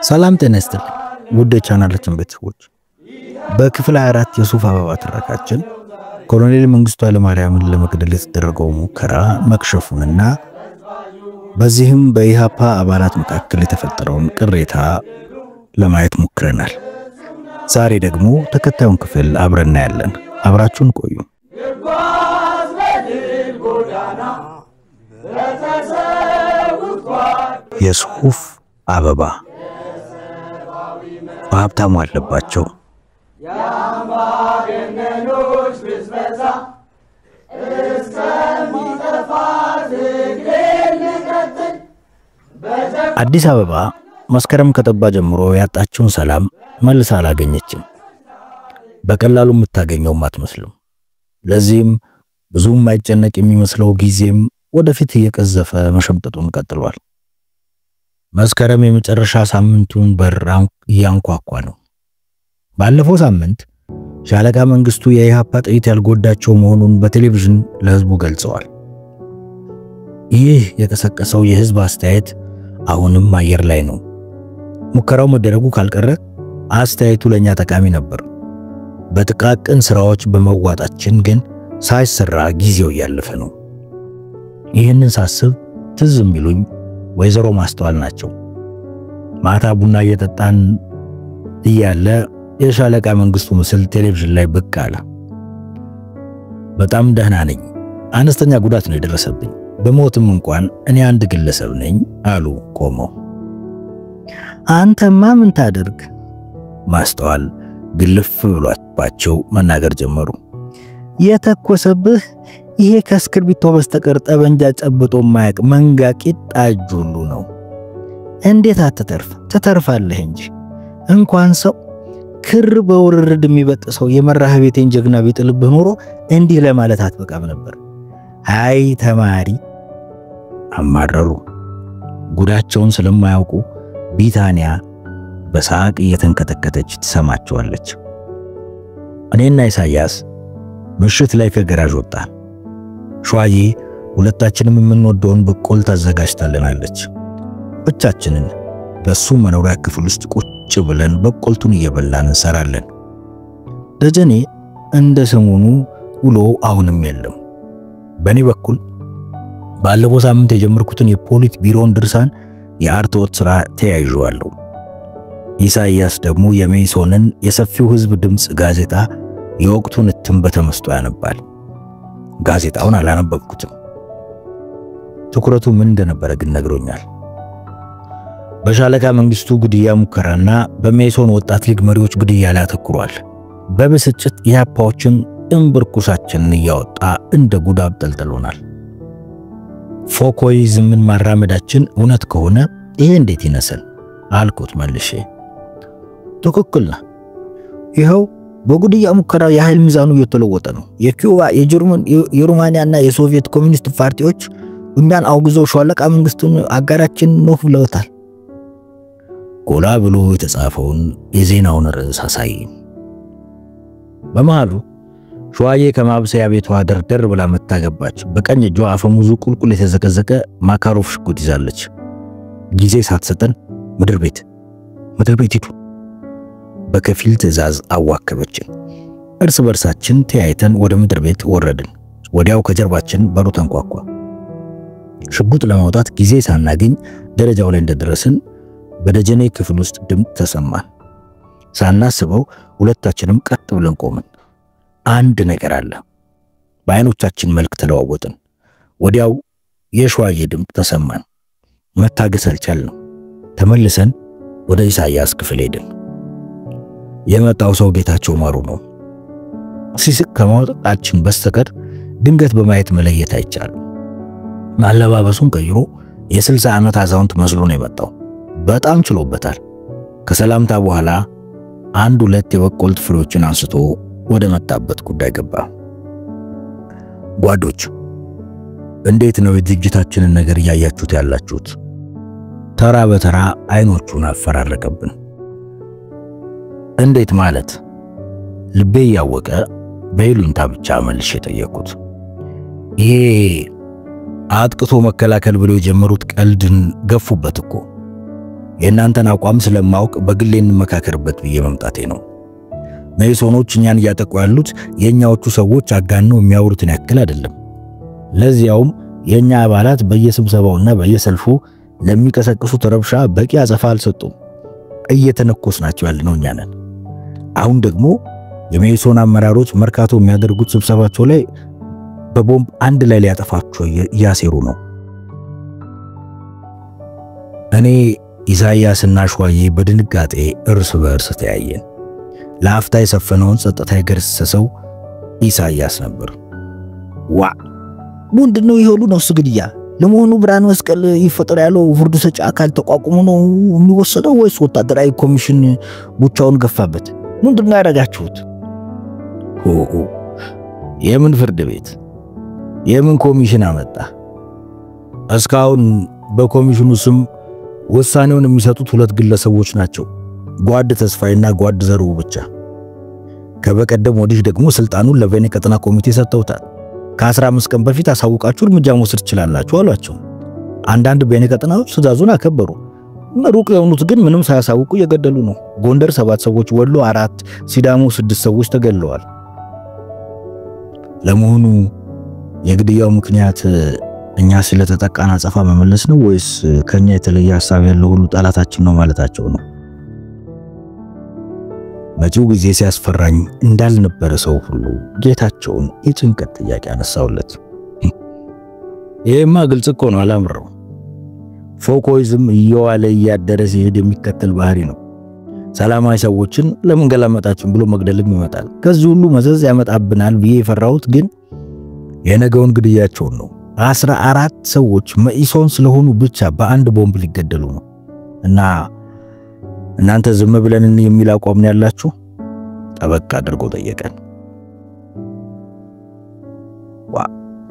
ሰላም ጤና ይስጥልኝ ውድ ቻናላችን ቤተሰቦች በክፍል 24 የሱፍ አበባ ተረካችን ኮሎኔል መንግስቱ ኃይለማርያምን ለመግደል የተደረገው ሙከራ መክሸፉንና በዚህም በኢሃፓ አባላት መካከል የተፈጠረውን ቅሬታ ለማየት ሞክረናል። ዛሬ ደግሞ ተከታዩን ክፍል አብረን እናያለን። አብራችሁን ቆዩ። የሱፍ አበባ በሀብታሙ አለባቸው አዲስ አበባ መስከረም ከጠባ ጀምሮ ያጣችውን ሰላም መልሳ አላገኘችም። በቀላሉ የምታገኘው አትመስልም። ለዚህም ብዙም አይጨነቅ የሚመስለው ጊዜም ወደፊት እየቀዘፈ መሸምጠጡን ቀጥሏል። መስከረም የመጨረሻ ሳምንቱን በራን ያንኳኳ ነው። ባለፈው ሳምንት ሻለቃ መንግስቱ የኢሃፓ ጥይት ያልጎዳቸው መሆኑን በቴሌቪዥን ለህዝቡ ገልጸዋል። ይህ የቀሰቀሰው የህዝብ አስተያየት አሁንም አየር ላይ ነው። ሙከራው መደረጉ ካልቀረ አስተያየቱ ለኛ ጠቃሚ ነበር። በጥቃቅን ስራዎች በመዋጣችን ግን ሳይሰራ ጊዜው ያለፈ ነው። ይህንን ሳስብ ትዝ የሚሉኝ ወይዘሮ ማስተዋል ናቸው። ማታ ቡና እየጠጣን እያለ የሻለቃ መንግስቱ ምስል ቴሌቪዥን ላይ ብቅ አለ። በጣም ደህና ነኝ፣ አነስተኛ ጉዳት ነው የደረሰብኝ፣ በሞትም እንኳን እኔ አንድ ግለሰብ ነኝ አሉ ቆመው። አንተማ ምን ታደርግ? ማስተዋል ግልፍ ብሏቸው መናገር ጀመሩ። የተኮሰብህ ይሄ ከስክርቢቶ በስተቀር ጠበንጃ ጨብጦ ማያቅ መንጋ ቂጣ ጁሉ ነው። እንዴት አትተርፍ? ትተርፋለህ እንጂ እንኳን ሰው ክር በውርርድ የሚበጥሰው የመራህ ቤቴን ጀግና ቢጥልብህ ኖሮ እንዲህ ለማለት አትበቃም ነበር። አይ ተማሪ አማረሩ። ጉዳቸውን ስለማያውቁ ቢታንያ በሳቅ እየተንከተከተች ትሰማቸዋለች። እኔና ኢሳያስ ምሽት ላይ ከገራዥ ወጣን። ሸዋዬ ሁለታችንም የምንወደውን በቆል ታዘጋጅታለናለች። ብቻችንን በሱ መኖሪያ ክፍል ውስጥ ቁጭ ብለን በቆልቱን እየበላን እንሰራለን። ደጀኔ እንደ ሰሞኑ ውሎ አሁንም የለም። በእኔ በኩል ባለፈው ሳምንት የጀመርኩትን የፖሊት ቢሮን ድርሳን የአርትዖት ሥራ ተያይዤዋለሁ። ኢሳያስ ደግሞ የሜሶንን የሰፊው ህዝብ ድምጽ ጋዜጣ የወቅቱን እትም በተመስጦ ያነባል። ጋዜጣውን አላነበብኩትም። ትኩረቱ ምን እንደነበረ ግን ነግሮኛል። በሻለቃ መንግስቱ ግድያ ሙከራና በሜሶን ወጣት ሊግ መሪዎች ግድያ ላይ አተኩሯል። በብስጭት የኢሃፓዎችን እንብርኩሳችንን እያወጣ እንደ ጉድ አብጠልጥሎናል። ፎኮይዝምን ማራመዳችን እውነት ከሆነ ይሄ እንዴት ይነሰል አልኩት መልሼ። ትክክል ነው። ይኸው በጉድያ ሙከራው የኃይል ሚዛኑ እየተለወጠ ነው። የኩባ፣ የጀርመን፣ የሮማኒያና የሶቪየት ኮሚኒስት ፓርቲዎች እኛን አውግዘው ሻለቃ መንግስቱን አጋራችን ነው ብለውታል። ጎላ ብሎ የተጻፈውን የዜናውን ርዕስ አሳይ። በመሃሉ ሸዋዬ ከማብሰያ ቤቷ ደርደር ብላ መታገባች። በቀኝ እጇ አፈሙዙ ቁልቁል የተዘቀዘቀ ማካሮፍ ሽጉጥ ይዛለች። ጊዜ ሳትሰጠን ምድር ቤት ሂዱ በከፊል ትዕዛዝ አዋከበችን። እርስ በርሳችን ተያይተን ወደ ምድር ቤት ወረድን። ወዲያው ከጀርባችን በሩ ተንኳኳ። ሽጉጥ ለማውጣት ጊዜ ሳናገኝ ደረጃው ላይ እንደደረስን በደጀኔ ክፍል ውስጥ ድምፅ ተሰማን። ሳናስበው ሁለታችንም ቀጥ ብለን ቆምን። አንድ ነገር አለ። በአይኖቻችን መልክ ተለዋወጥን። ወዲያው የሸዋዬ ድምፅ ተሰማን። መታገስ አልቻልንም። ተመልሰን ወደ ኢሳያስ ክፍል ሄድን። የመጣው ሰው ጌታቸው ማሩ ነው። ሲስቅ ከማውጣታችን በስተቀር ድንገት በማየት መለየት አይቻልም። ማለባበሱን ቀይሮ የ60 ዓመት አዛውንት መስሎ ነው የመጣው። በጣም ችሎበታል። ከሰላምታ በኋላ አንድ ሁለት የበቆልት ፍሬዎችን አንስቶ ወደ መጣበት ጉዳይ ገባ። ጓዶች እንዴት ነው የድርጅታችንን ነገር ያያችሁት ያላችሁት? ተራ በተራ አይኖቹን አፈራረቀብን። እንዴት ማለት? ልቤ ያወቀ በይሉንታ ብቻ መልሼ ጠየቅኩት። ይሄ አጥቅቶ መከላከል ብለው የጀመሩት ቀልድን ገፉበት እኮ። የእናንተን አቋም ስለማውቅ በግሌ እንመካከርበት ብዬ መምጣቴ ነው። መይሶኖች እኛን እያጠቁ ያሉት የኛዎቹ ሰዎች አጋነው የሚያወሩትን ያክል አይደለም። ለዚያውም የኛ አባላት በየስብሰባውና በየሰልፉ ለሚቀሰቅሱት ረብሻ በቂ አጸፋ አልሰጡም። እየተነኮስናቸው ያለነው እኛ ነን። አሁን ደግሞ የመይሶን አመራሮች መርካቶ የሚያደርጉት ስብሰባቸው ላይ በቦምብ አንድ ላይ ሊያጠፋቸው እያሴሩ ነው። እኔ ኢሳያስና ሸዋዬ በድንጋጤ እርስ በእርስ ተያየን። ለአፍታ የሰፈነውን ጸጥታ የገረሰሰው ኢሳያስ ነበር። ዋ ምንድነው ይሁሉ ነው ስግድያ? ለመሆኑ ብርሃነ መስቀል ይፈጠር ያለው ፍርድ ሰጪ አካል ተቋቁሞ ነው የሚወሰደው ወይስ ወታደራዊ ኮሚሽን ቡቻውን ገፋበት? ምንድነው ያደረጋችሁት? የምን ፍርድ ቤት የምን ኮሚሽን አመጣ? እስካሁን በኮሚሽኑ ስም ውሳኔውን የሚሰጡት ሁለት ግለሰቦች ናቸው፣ ጓድ ተስፋይና ጓድ ዘሩ ብቻ። ከበቀደም ወዲህ ደግሞ ስልጣኑን ለበኔ ቀጠና ኮሚቴ ሰጥተውታል። ከ15 ቀን በፊት አሳውቃችሁ እርምጃ መውሰድ ትችላላችሁ አሏቸው። አንዳንድ በኔ ቀጠናዎች ትዕዛዙን አከበሩ። ሩቅ የሆኑት ግን ምንም ሳያሳውቁ እየገደሉ ነው። ጎንደር 7 ሰዎች፣ ወሎ 4፣ ሲዳሞ 6 ሰዎች ተገለዋል። ለመሆኑ የግድያው ምክንያት እኛ ስለተጠቃን አጸፋ መመለስ ነው ወይስ ከኛ የተለየ ሐሳብ ያለው ሁሉ ጠላታችን ነው ማለታቸው ነው? መጪው ጊዜ ሲያስፈራኝ እንዳልነበረ ሰው ሁሉ ጌታቸውን የጭንቀት ጥያቄ አነሳውለት። ይሄማ ግልጽ እኮ ነው፣ አላምረው። ፎኮይዝም እየዋለ እያደረ ሲሄድ የሚከተል ባህሪ ነው። ሰላማዊ ሰዎችን ለምን ገላመጣችን ብሎ መግደልም ይመጣል። ከዚህ ሁሉ መዘዝ ያመጣብናል ብዬ የፈራሁት ግን የነገውን ግድያቸውን ነው። 14 ሰዎች መኢሶን ስለሆኑ ብቻ በአንድ ቦምብ ሊገደሉ ነው። እና እናንተ ዝም ብለን የሚል አቋም ነው ያላችሁ? ጠበቅ አድርጎ ጠየቀን።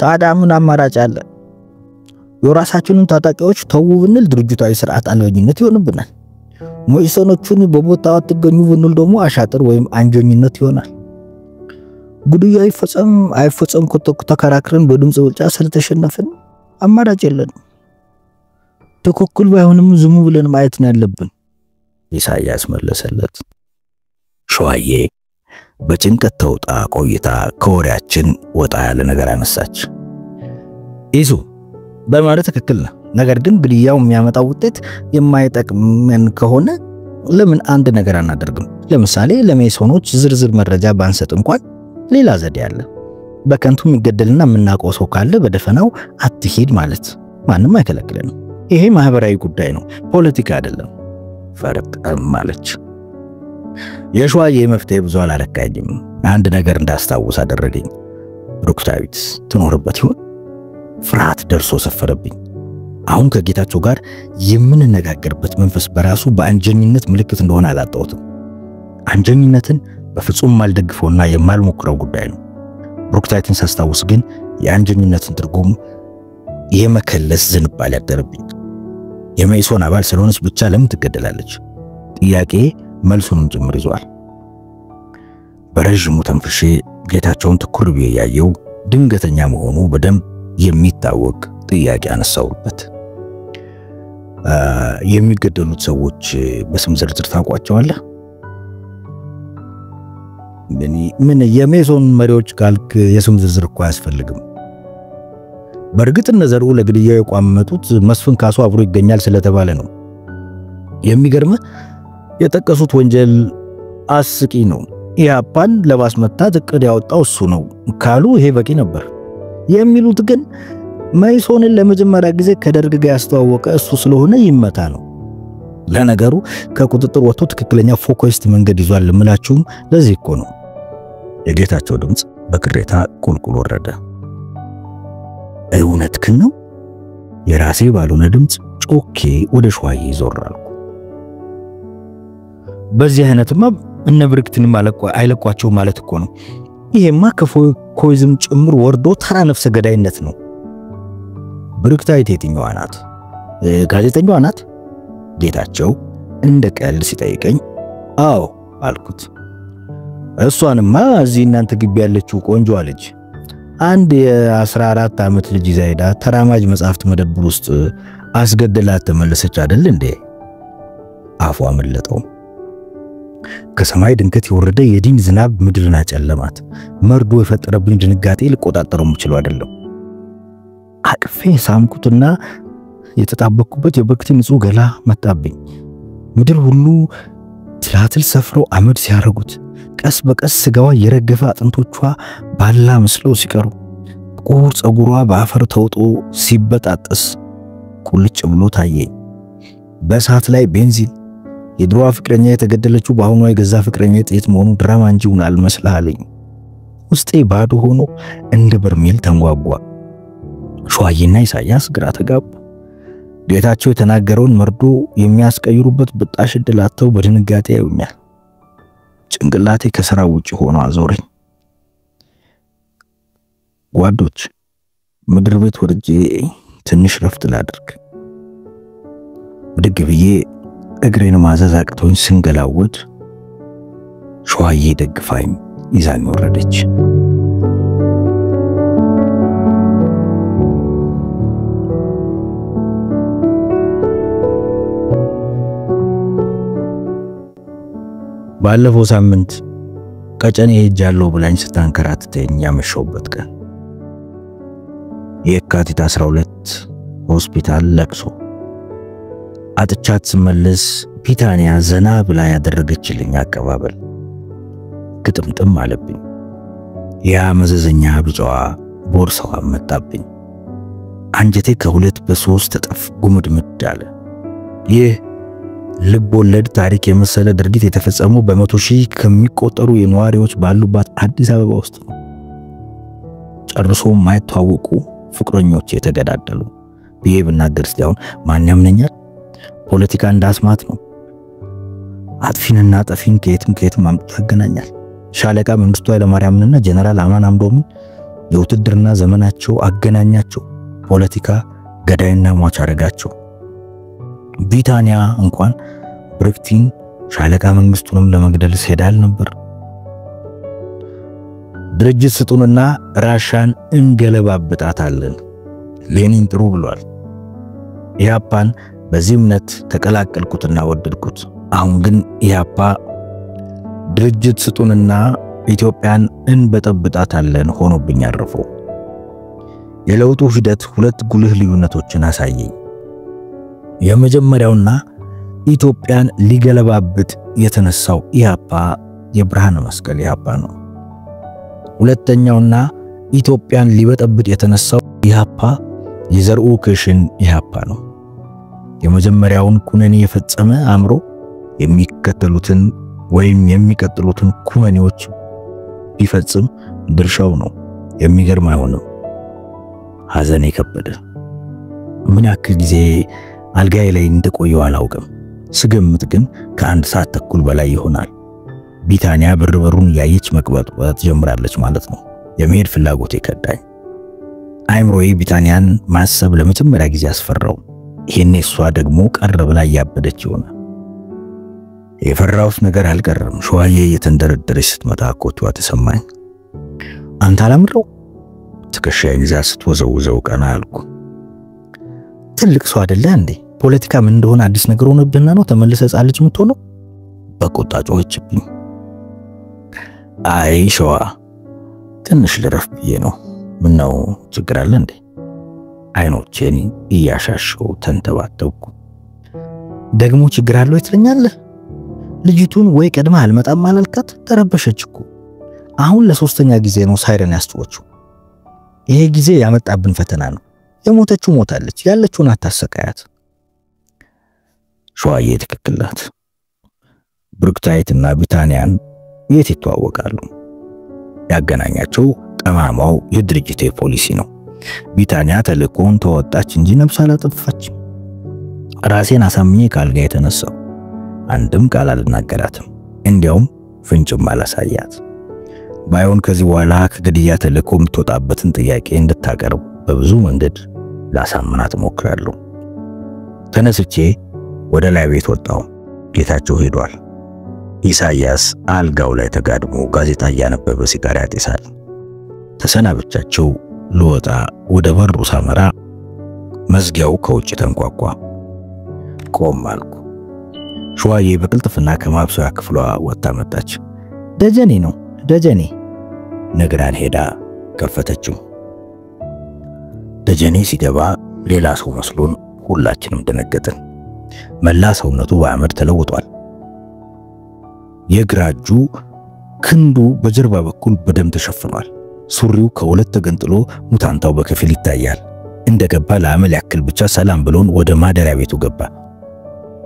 ታዲያ ምን አማራጭ አለ? የራሳችንን ታጣቂዎች ተው ብንል ድርጅታዊ ስርዓት አልበኝነት ይሆንብናል። መኢሶኖቹን በቦታው አትገኙ ብንል ደግሞ አሻጥር ወይም አንጆኝነት ይሆናል። ጉድያ አይፈጸም ተከራክረን በድምጽ ብልጫ ስለተሸነፍን አማራጭ የለንም። ትክክል ባይሆንም ዝም ብለን ማየት ነው ያለብን ኢሳያስ መለሰለት። ሸዋዬ በጭንቀት ተውጣ ቆይታ ከወሬያችን ወጣ ያለ ነገር አነሳች። ኢሱ በማለት ትክክል ነው። ነገር ግን ግድያው የሚያመጣው ውጤት የማይጠቅመን ከሆነ ለምን አንድ ነገር አናደርግም? ለምሳሌ ለመኢሶኖች ዝርዝር መረጃ ባንሰጥ እንኳን ሌላ ዘዴ አለ። በከንቱ የሚገደልና የምናውቀው ሰው ካለ በደፈናው አትሂድ ማለት ማንም አይከለክለንም። ይሄ ማህበራዊ ጉዳይ ነው፣ ፖለቲካ አይደለም። ፈርጠም ማለች። የሸዋዬ መፍትሄ ብዙ አላረካኝም። አንድ ነገር እንዳስታውስ አደረገኝ። ብሩክታዊት ትኖርበት ይሆን? ፍርሃት ደርሶ ሰፈረብኝ። አሁን ከጌታቸው ጋር የምንነጋገርበት መንፈስ በራሱ በአንጀኝነት ምልክት እንደሆነ አላጣሁትም። አንጀኝነትን በፍጹም ማልደግፈውና የማልሞክረው ጉዳይ ነው። ብሩክታዊትን ሳስታውስ ግን የአንጀኝነትን ትርጉም የመከለስ ዝንባሌ ያደረብኝ። የመኢሶን አባል ስለሆነች ብቻ ለምን ትገደላለች? ጥያቄ መልሱንም ጭምር ይዟል። በረጅሙ ተንፍሼ ጌታቸውን ትኩር ብዬ ያየው ድንገተኛ መሆኑ በደንብ የሚታወቅ ጥያቄ አነሳውበት። የሚገደሉት ሰዎች በስም ዝርዝር ታውቋቸዋለህ? ምን የመኢሶን መሪዎች ካልክ የስም ዝርዝር እኮ አያስፈልግም። በእርግጥ እነዘሩ ለግድያው የቋመጡት መስፍን ካሱ አብሮ ይገኛል ስለተባለ ነው። የሚገርምህ የጠቀሱት ወንጀል አስቂ ነው። ኢህአፓን ለማስመታት እቅድ ያወጣው እሱ ነው ካሉ ይሄ በቂ ነበር። የሚሉት ግን መኢሶንን ለመጀመሪያ ጊዜ ከደርግ ጋር ያስተዋወቀ እሱ ስለሆነ ይመታ ነው። ለነገሩ ከቁጥጥር ወጥቶ ትክክለኛ ፎኮይስት መንገድ ይዟል ለምላችሁም ለዚህ እኮ ነው። የጌታቸው ድምጽ በቅሬታ ቁልቁል ወረደ። እውነትህን ነው? የራሴ ባልሆነ ድምጽ ጮኬ ወደ ሸዋዬ ይዞራል። በዚህ አይነትማ እነ ብርክትን አይለቋቸው ማለት እኮ ነው። ይሄማ ከፎኮይዝም ጭምር ወርዶ ተራ ነፍሰ ገዳይነት ነው። ብርክታዊት የትኛዋ ናት? ጋዜጠኛዋ ናት? ጌታቸው እንደ ቀልድ ሲጠይቀኝ አዎ አልኩት። እሷንማ እዚህ እናንተ ግቢ ያለችው ቆንጆ ልጅ አንድ የ14 ዓመት ልጅ ይዛ ሄዳ ተራማጅ መጻሕፍት መደብር ውስጥ አስገድላት ተመለሰች አይደል እንዴ? አፏ አመለጠው። ከሰማይ ድንገት የወረደ የዲን ዝናብ ምድርን አጨለማት። መርዶ የፈጠረብኝ ድንጋጤ ልቆጣጠረው የምችለው አይደለም። አቅፌ ሳምኩትና የተጣበቅኩበት የበክቲ ንጹህ ገላ መጣብኝ። ምድር ሁሉ ትላትል ሰፍረው አመድ ሲያረጉት ቀስ በቀስ ስጋዋ የረገፈ አጥንቶቿ ባላ መስለው ሲቀሩ ጥቁር ጸጉሯ በአፈር ተውጦ ሲበጣጠስ ቁልጭ ብሎ ታየኝ። በእሳት ላይ ቤንዚን። የድሮዋ ፍቅረኛ የተገደለችው በአሁኗ የገዛ ፍቅረኛ ጥይት መሆኑ ድራማ እንጂ እውን አልመስልሃለኝ። ውስጤ ባዶ ሆኖ እንደ በርሜል ተንጓጓ። ሸዋዬና ኢሳያስ ግራ ተጋቡ። ጌታቸው የተናገረውን መርዶ የሚያስቀይሩበት ብጣሽ ዕድል አጥተው በድንጋጤ ያዩኛል። ጭንቅላቴ ከሥራ ውጪ ሆኖ አዞረኝ። ጓዶች ምድር ቤት ወርጄ ትንሽ ረፍት ላድርግ። ብድግ ብዬ እግሬን ማዘዝ አቅቶኝ ስንገላወድ ሸዋዬ ደግፋኝ ይዛኝ ወረደች። ባለፈው ሳምንት ቀጨኔ ሄጃለሁ ብላኝ ስታንከራትተኝ ያመሸውበት ቀን የካቲት 12 ሆስፒታል ለቅሶ አጥቻት ስመለስ ቢታንያ ዘና ብላ ያደረገችልኝ አቀባበል ግጥምጥም አለብኝ። ያ መዘዘኛ ቢጫዋ ቦርሳዋ መጣብኝ። አንጀቴ ከሁለት በሶስት ተጠፍ ጉምድምድ አለ። ይህ ልብ ወለድ ታሪክ የመሰለ ድርጊት የተፈጸመው በመቶ ሺህ ከሚቆጠሩ የነዋሪዎች ባሉባት አዲስ አበባ ውስጥ ነው። ጨርሶ የማይተዋወቁ ፍቅረኞች የተገዳደሉ ብዬ ብናገር እስቲያውን ማን ያምነኛል? ፖለቲካ እንዳስማት ነው። አጥፊንና ጠፊን ከየትም አምጥቶ ያገናኛል። ሻለቃ መንግስቱ ኃይለማርያምንና ጀነራል አማን አምዶምን የውትድርና ዘመናቸው አገናኛቸው። ፖለቲካ ገዳይና ሟች አረጋቸው። ቢታንያ እንኳን ብርክቲን ሻለቃ መንግስቱንም ለመግደል ሲሄዳል ነበር። ድርጅት ስጡንና ራሻን እንገለባብጣታለን ሌኒን ጥሩ ብሏል። ኢህአፓን በዚህ እምነት ተቀላቀልኩትና ወደድኩት። አሁን ግን ኢህአፓ ድርጅት ስጡንና ኢትዮጵያን እንበጠብጣታለን ሆኖብኝ አረፈው። የለውጡ ሂደት ሁለት ጉልህ ልዩነቶችን አሳየኝ። የመጀመሪያውና ኢትዮጵያን ሊገለባብጥ የተነሳው ኢህአፓ የብርሃነ መስቀል ኢህአፓ ነው። ሁለተኛውና ኢትዮጵያን ሊበጠብጥ የተነሳው ኢህአፓ የዘርኡ ክሽን ኢህአፓ ነው። የመጀመሪያውን ኩነኔ የፈጸመ አምሮ የሚከተሉትን ወይም የሚቀጥሉትን ኩነኔዎች ቢፈጽም ድርሻው ነው። የሚገርም አይሆንም። ሐዘኔ ከበደ። ምን ያክል ጊዜ አልጋዬ ላይ እንደቆየው አላውቅም። ስገምት ግን ከአንድ ሰዓት ተኩል በላይ ይሆናል። ቢታንያ በርበሩን ያየች መቅበጥበጥ ጀምራለች ማለት ነው። የመሄድ ፍላጎቴ ከዳኝ። አይምሮዬ ቢታንያን ማሰብ ለመጀመሪያ ጊዜ አስፈራው። ይሄኔ እሷ ደግሞ ቀረብ ላይ ያበደች ይሆናል። የፈራሁት ነገር አልቀረም። ሸዋዬ የተንደረደረች ስትመጣ ኮቷ ተሰማኝ። አንተ አላምረው ትከሻዬን ይዛ ስትወዘውዘው ቀና አልኩ። ትልቅ ሰው አይደለ እንዴ? ፖለቲካ ምን እንደሆነ አዲስ ነገር ሆነብህና ነው ተመልሰህ ሕፃን ልጅ የምትሆነው? በቁጣ ጮኸችብኝ። አይ ሸዋ ትንሽ ልረፍ ብዬ ነው። ምን ነው ችግር አለ እንዴ? አይኖቼን እያሻሸው ተንተባተብኩ። ደግሞ ችግር አለው ትለኛለህ? ልጅቱን ወይ ቀድማ አልመጣም አላልካት? ተረበሸች እኮ። አሁን ለሶስተኛ ጊዜ ነው ሳይረን ያስተወችው። ይሄ ጊዜ ያመጣብን ፈተና ነው። የሞተችው ሞታለች፣ ያለችውን አታሰቃያት። ሸዋዬ ትክክል ናት። ብሩክታይትና ቢታንያን የት ይተዋወቃሉ? ያገናኛቸው ጠማማው የድርጅቴ ፖሊሲ ነው። ቢታንያ ተልእኮን ተወጣች እንጂ ነፍስ አላጠፋችም። ራሴን አሳምኜ ካልጋ የተነሳው አንድም ቃል አልናገራትም። እንዲያውም ፍንጭም አላሳያት። ባይሆን ከዚህ በኋላ ከግድያ ተልእኮ የምትወጣበትን ጥያቄ እንድታቀርብ በብዙ መንገድ ላሳምናት ሞክራለሁ። ተነስቼ ወደ ላይ ቤት ወጣው። ጌታቸው ሄዷል። ኢሳያስ አልጋው ላይ ተጋድሞ ጋዜጣ እያነበበ ሲጋራ ያጤሳል። ተሰናብቻቸው ልወጣ ወደ በሩ ሳመራ መዝጊያው ከውጭ ተንኳኳ። ቆም አልኩ። ሸዋዬ በቅልጥፍና ከማብሰያ ክፍሏ ወጣ መጣች። ደጀኔ ነው ደጀኔ ነግራን ሄዳ ከፈተችው። ደጀኔ ሲገባ ሌላ ሰው መስሎን ሁላችንም ደነገጥን። መላ ሰውነቱ በአመድ ተለውጧል። የግራ እጁ ክንዱ በጀርባ በኩል በደም ተሸፍኗል። ሱሪው ከሁለት ተገንጥሎ ሙታንታው በከፊል ይታያል። እንደገባ ለአመል ያክል ብቻ ሰላም ብሎን ወደ ማደሪያ ቤቱ ገባ።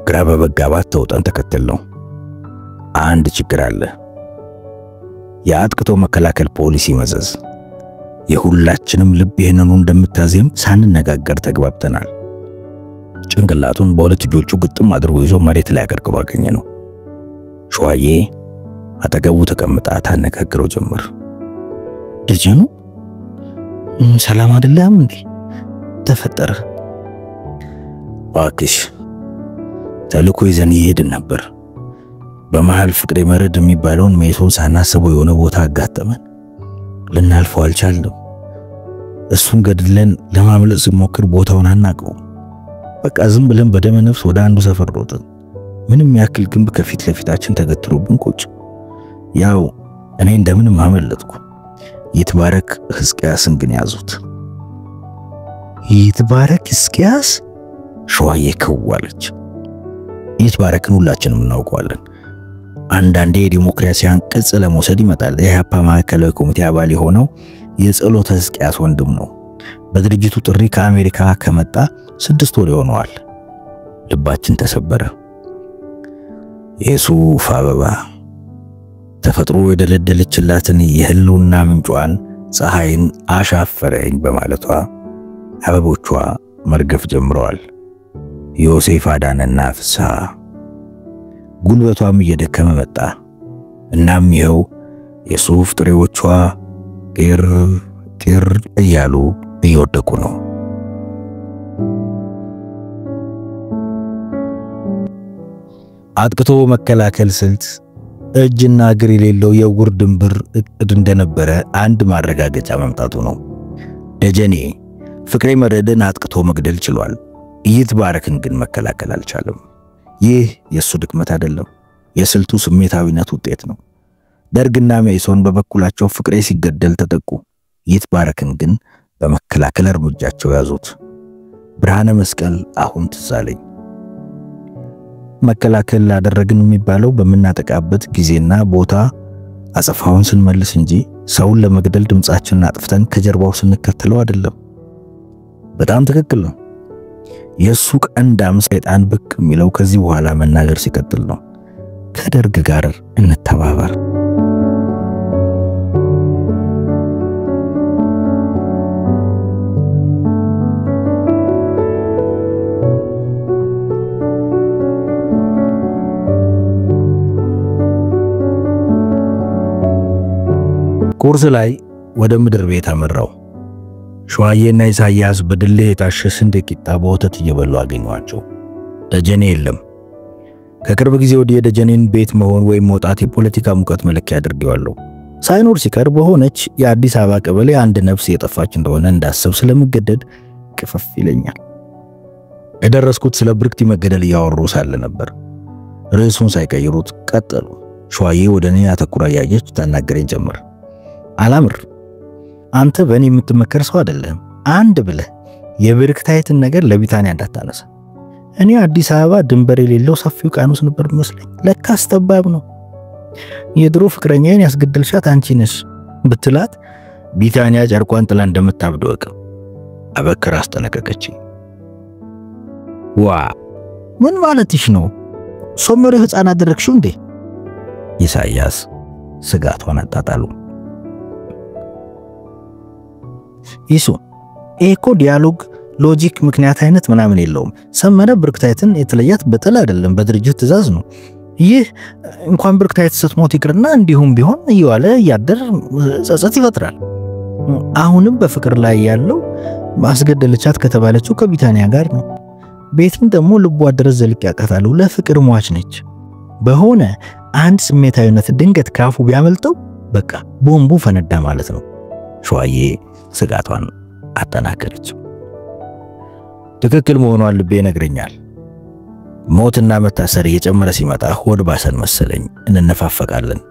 ግራ በመጋባት ተውጠን ተከተልነው። አንድ ችግር አለ። የአጥቅቶ መከላከል ፖሊሲ መዘዝ። የሁላችንም ልብ ይሄንኑ እንደምታዜም ሳንነጋገር ተግባብተናል። ጭንቅላቱን በሁለት እጆቹ ግጥም አድርጎ ይዞ መሬት ላይ አቀርቅሮ አገኘነው። ሸዋዬ አጠገቡ ተቀምጣ ታነጋግረው ጀመር። ደጀኑ ሰላም አይደለም እንዴ? ተፈጠረ? እባክሽ ተልኮ ይዘን ይሄድን ነበር። በመሃል ፍቅሬ መረድ የሚባለውን ሜሶን ሳናስበው የሆነ ቦታ አጋጠመን። ልናልፈው አልቻልንም። እሱን ገድለን ለማምለጥ ስንሞክር ቦታውን አናውቀው። በቃ ዝም ብለን በደመ ነፍስ ወደ አንዱ ሰፈር ሮጥን። ምንም ያክል ግንብ ከፊት ለፊታችን ተገትሮብን ቁጭ። ያው እኔ እንደምንም አመለጥኩ። ይትባረክ ሕዝቅያስን ግን ያዙት። ይትባረክ ሕዝቅያስ? ሸዋዬ ከዋለች። ይትባረክን ሁላችንም እናውቀዋለን። አንዳንዴ የዲሞክራሲያን ቅጽ ለመውሰድ ይመጣል። የኢህአፓ ማዕከላዊ ኮሚቴ አባል የሆነው የጸሎተ ሕዝቅያስ ወንድም ነው። በድርጅቱ ጥሪ ከአሜሪካ ከመጣ 6 ወር ይሆነዋል። ልባችን ተሰበረ። የሱፍ አበባ ተፈጥሮ የደለደለችላትን የህልውና ምንጯን ፀሐይን አሻፈረኝ በማለቷ አበቦቿ መርገፍ ጀምረዋል። ዮሴፍ አዳነና ፍስሐ ጉልበቷም እየደከመ መጣ። እናም ይኸው የሱፍ ጥሬዎቿ ቅር እያሉ እየወደቁ ነው። አጥቅቶ መከላከል ስልት እጅና እግር የሌለው የውር ድንብር እቅድ እንደነበረ አንድ ማረጋገጫ መምጣቱ ነው። ደጀኔ ፍቅሬ መረድን አጥቅቶ መግደል ችሏል። ይትባረክን ግን መከላከል አልቻለም። ይህ የሱ ድክመት አይደለም፣ የስልቱ ስሜታዊነት ውጤት ነው። ደርግና መኢሶን በበኩላቸው ፍቅሬ ሲገደል ተጠቁ። ይትባረክን ግን በመከላከል እርምጃቸው ያዙት። ብርሃነ መስቀል አሁን ትዛለኝ። መከላከል አደረግን የሚባለው በመናጠቃበት ጊዜና ቦታ አጸፋውን ስንመልስ እንጂ ሰውን ለመግደል ድምጻችንን አጥፍተን ከጀርባው ስንከተለው አይደለም። በጣም ትክክል ነው። የሱ ቀንዳም ሰይጣን ብቅ የሚለው ከዚህ በኋላ መናገር ሲቀጥል ነው። ከደርግ ጋር እንተባበር። ቁርስ ላይ ወደ ምድር ቤት አመራው። ሸዋዬና ኢሳያስ በድሌ የታሸ ስንዴ ቂጣ በወተት እየበሉ አገኘዋቸው። ደጀኔ የለም። ከቅርብ ጊዜ ወዲህ የደጀኔን ቤት መሆን ወይም መውጣት የፖለቲካ ሙቀት መለኪያ አድርጌዋለሁ። ሳይኖር ሲቀር በሆነች የአዲስ አበባ ቀበሌ አንድ ነፍስ የጠፋች እንደሆነ እንዳሰብ ስለምገደድ ቅፍፍ ይለኛል። የደረስኩት ስለ ብርክቲ መገደል እያወሩ ሳለ ነበር። ርዕሱን ሳይቀይሩት ቀጠሉ። ሸዋዬ ወደኔ አተኩራ ያየች ታናገረኝ ጀመር። አላምር አንተ በእኔ የምትመከር ሰው አይደለም። አንድ ብለህ የብርክታይትን ነገር ለቢታንያ እንዳታነሳ። እኔ አዲስ አበባ ድንበር የሌለው ሰፊው ቃኑስ ነበር መስለኝ። ለካስ ጠባብ ነው። የድሮ ፍቅረኛዬን ያስገደልሻት አንቺ ነሽ ብትላት ቢታንያ ጨርቋን ጥላ እንደምታብድ ወቅ አበክራ አስጠነቀቀች። ዋ ምን ማለትሽ ነው? ሶመሬ ህፃን አደረግሽው እንዴ? ኢሳያስ ስጋቷን አጣጣሉ። ይሱ ኤኮ ዲያሎግ ሎጂክ ምክንያት አይነት ምናምን የለውም። ሰመረ ብርክታይትን የተለያት በተለ አይደለም፣ በድርጅት ትእዛዝ ነው። ይህ እንኳን ብርክታይት ስትሞት ይቅርና እንዲሁም ቢሆን እየዋለ ያደር ጸጸት ይፈጥራል። አሁንም በፍቅር ላይ ያለው ማስገደልቻት ከተባለችው ከቢታንያ ጋር ነው። ቤትም ደግሞ ልቧ ድረስ ዘልቅ ያቃታል። ለፍቅር ሟች ነች። በሆነ አንድ ስሜታዊነት ድንገት ካፉ ቢያመልጠው በቃ ቦምቡ ፈነዳ ማለት ነው። ሸዋዬ ስጋቷን አጠናከረች። ትክክል መሆኗን ልቤ ይነግረኛል። ሞትና መታሰር እየጨመረ ሲመጣ ሆድ ባሰን መሰለኝ። እንነፋፈቃለን።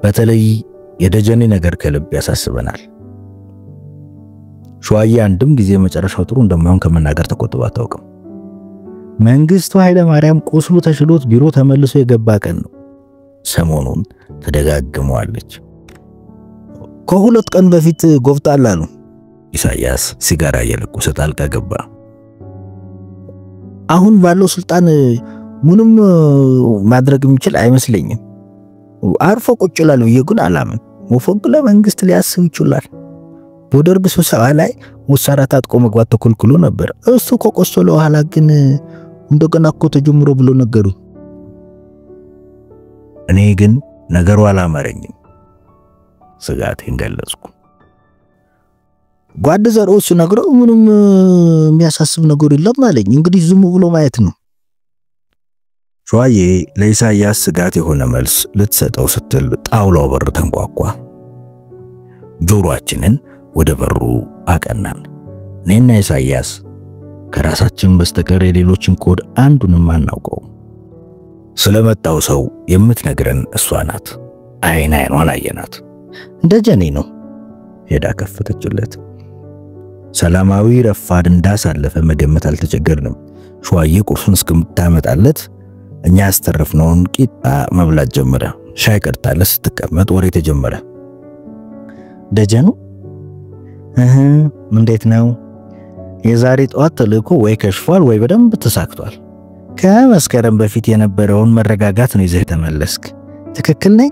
በተለይ የደጀኔ ነገር ከልብ ያሳስበናል። ሸዋዬ አንድም ጊዜ መጨረሻው ጥሩ እንደማይሆን ከመናገር ተቆጥባ አታውቅም። መንግስቱ ኃይለ ማርያም ቁስሉ ተሽሎት ቢሮ ተመልሶ የገባ ቀን ነው። ሰሞኑን ተደጋግመዋለች። ከሁለት ቀን በፊት ጎፍጣላ ነው። ኢሳያስ ሲጋራ እየለኮሰ ጣልቃ ገባ። አሁን ባለው ስልጣን ምንም ማድረግ የሚችል አይመስለኝም። አርፎ ቁጭ ይላል ብዬ ግን አላምን። መፈንቅለ መንግስት ሊያስብ ይችላል። በደርግ ስብሰባ ላይ መሳሪያ ታጥቆ መግባት ተከልክሎ ነበር። እሱ ከቆሰለ በኋላ ግን እንደገና እኮ ተጀምሮ ብሎ ነገሩ። እኔ ግን ነገሩ አላመረኝም። ስጋቴን ገለጽኩ። ጓድ ዘርኦስ ነግረው ምንም የሚያሳስብ ነገር የለም አለኝ። እንግዲህ ዝም ብሎ ማየት ነው። ሸዋዬ ለኢሳያስ ስጋት የሆነ መልስ ልትሰጠው ስትል ጣውላው በር ተንቋቋ። ጆሮአችንን ወደ በሩ አቀናን። እኔና ኢሳያስ ከራሳችን በስተቀር የሌሎችን ኮድ አንዱንም አናውቀው። ስለመጣው ሰው የምትነግረን እሷ ናት። አይን አይኗን አየናት። ደጀኔ ነው። ሄዳ ከፈተችለት። ሰላማዊ ረፋድ እንዳሳለፈ መገመት አልተቸገርንም። ሸዋዬ ቁርሱን እስከምታመጣለት እኛ ያስተረፍነውን ቂጣ መብላት ጀመረ። ሻይ ቀርታለች። ስትቀመጥ ወሬ ተጀመረ። ደጀኑ እንዴት ነው? የዛሬ ጠዋት ተልእኮ ወይ ከሽፏል ወይ በደንብ ተሳክቷል። ከመስከረም በፊት የነበረውን መረጋጋት ነው ይዘህ ተመለስክ። ትክክል ነኝ?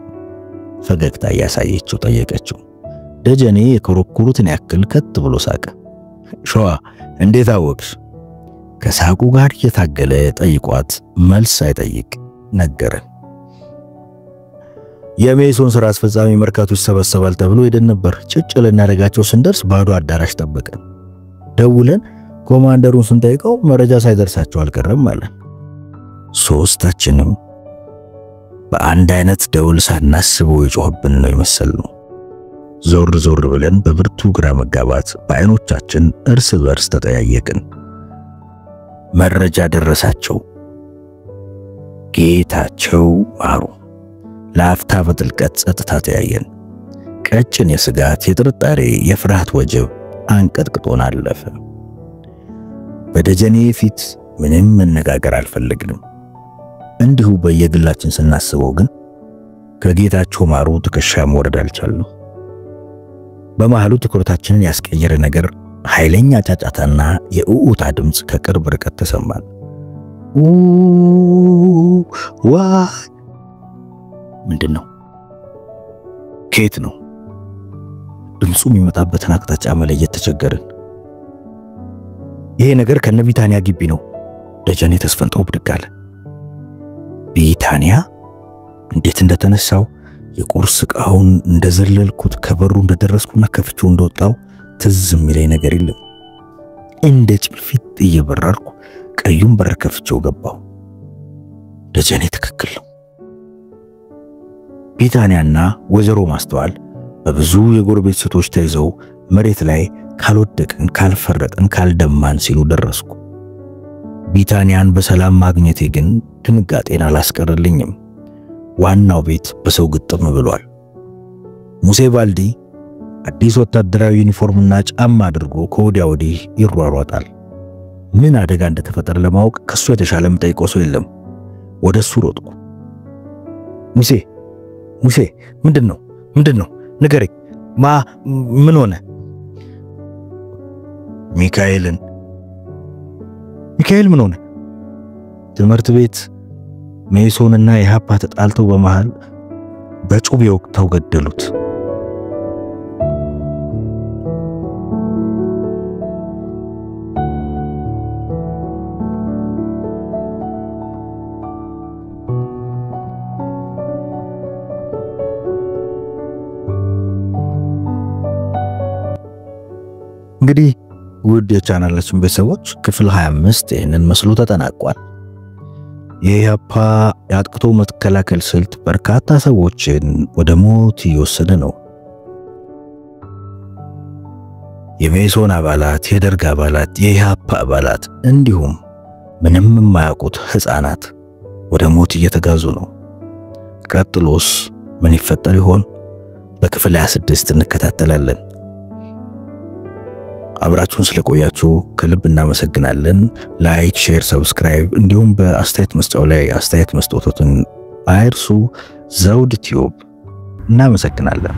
ፈገግታ ያሳየችው ጠየቀችው። ደጀኔ የኮረኩሩትን ያክል ከት ብሎ ሳቀ። ሸዋ እንዴት አወቅሽ? ከሳቁ ጋር እየታገለ ጠይቋት መልስ ሳይጠይቅ ነገረን። የሜሶን ስራ አስፈጻሚ መርካቶ ይሰበሰባል ተብሎ ሄደን ነበር። ጭጭ ልናደርጋቸው ስንደርስ ባዶ አዳራሽ ጠበቀን። ደውለን ኮማንደሩን ስንጠይቀው መረጃ ሳይደርሳቸው አልቀረም ማለት። ሶስታችንም በአንድ አይነት ደውል ሳናስበው የጮህብን ነው የመሰልነው። ዞር ዞር ብለን በብርቱ ግራ መጋባት በአይኖቻችን እርስ በርስ ተጠያየቅን። መረጃ ደረሳቸው። ጌታቸው ማሩ። ለአፍታ በጥልቀት ጸጥታ ተያየን። ቀጭን የስጋት የጥርጣሬ የፍርሃት ወጀብ አንቀጥቅጦን አለፈ። በደጀኔ ፊት ምንም መነጋገር አልፈለግንም። እንዲሁ በየግላችን ስናስበው ግን ከጌታቸው ማሩ ትከሻ መውረድ አልቻልንም። በመሃሉ ትኩረታችንን ያስቀየረ ነገር ኃይለኛ ጫጫታና የኡኡታ ድምጽ ከቅርብ ርቀት ተሰማን። ምንድነው? ከየት ነው? ድምጹ የሚመጣበትን አቅጣጫ መለየት ተቸገርን። ይሄ ነገር ከነቢታንያ ግቢ ነው። ደጀኔ ተስፈንጠው ብድግ አለ። ቢታንያ? እንዴት እንደተነሳው የቁርስ ዕቃውን እንደዘለልኩት ከበሩ እንደደረስኩና ከፍቼው እንደወጣው ትዝ የሚለኝ ነገር የለም። እንደ ጭልፊት እየበረርኩ ቀዩን በር ከፍቼው ገባው። ደጀኔ ትክክል ነው። ቢታንያና ወይዘሮ ማስተዋል በብዙ የጎረቤት ሴቶች ተይዘው መሬት ላይ ካልወደቅን ካልፈረጥን ካልደማን ሲሉ ደረስኩ። ቢታንያን በሰላም ማግኘቴ ግን ድንጋጤን አላስቀረልኝም። ዋናው ቤት በሰው ግጥም ብሏል። ሙሴ ባልዲ አዲስ ወታደራዊ ዩኒፎርምና ጫማ አድርጎ ከወዲያ ወዲህ ይሯሯጣል። ምን አደጋ እንደተፈጠረ ለማወቅ ከሱ የተሻለ የምጠይቀው ሰው የለም። ወደሱ ሮጥኩ። ሙሴ ምንድነው? ንገረኝ። ምን ሆነ? ሚካኤል ምን ሆነ? ትምህርት ቤት ሜሶንና የሃፓ ተጣልተው በመሃል በጩቤ ወቅተው ገደሉት። እንግዲህ ውድ የቻናላችን ቤተሰቦች ክፍል 25 ይህንን መስሎ ተጠናቋል። የኢህአፓ የአጥቅቶ መከላከል ስልት በርካታ ሰዎችን ወደ ሞት እየወሰደ ነው። የሜሶን አባላት፣ የደርግ አባላት፣ የኢህአፓ አባላት እንዲሁም ምንም የማያውቁት ህፃናት ወደ ሞት እየተጋዙ ነው። ቀጥሎስ ምን ይፈጠር ይሆን? በክፍል 26 እንከታተላለን። አብራችሁን ስለቆያችሁ ከልብ እናመሰግናለን። ላይክ፣ ሼር፣ ሰብስክራይብ እንዲሁም በአስተያየት መስጫው ላይ አስተያየት መስጠቶትን አይርሱ። ዘውድ ቲዩብ እናመሰግናለን።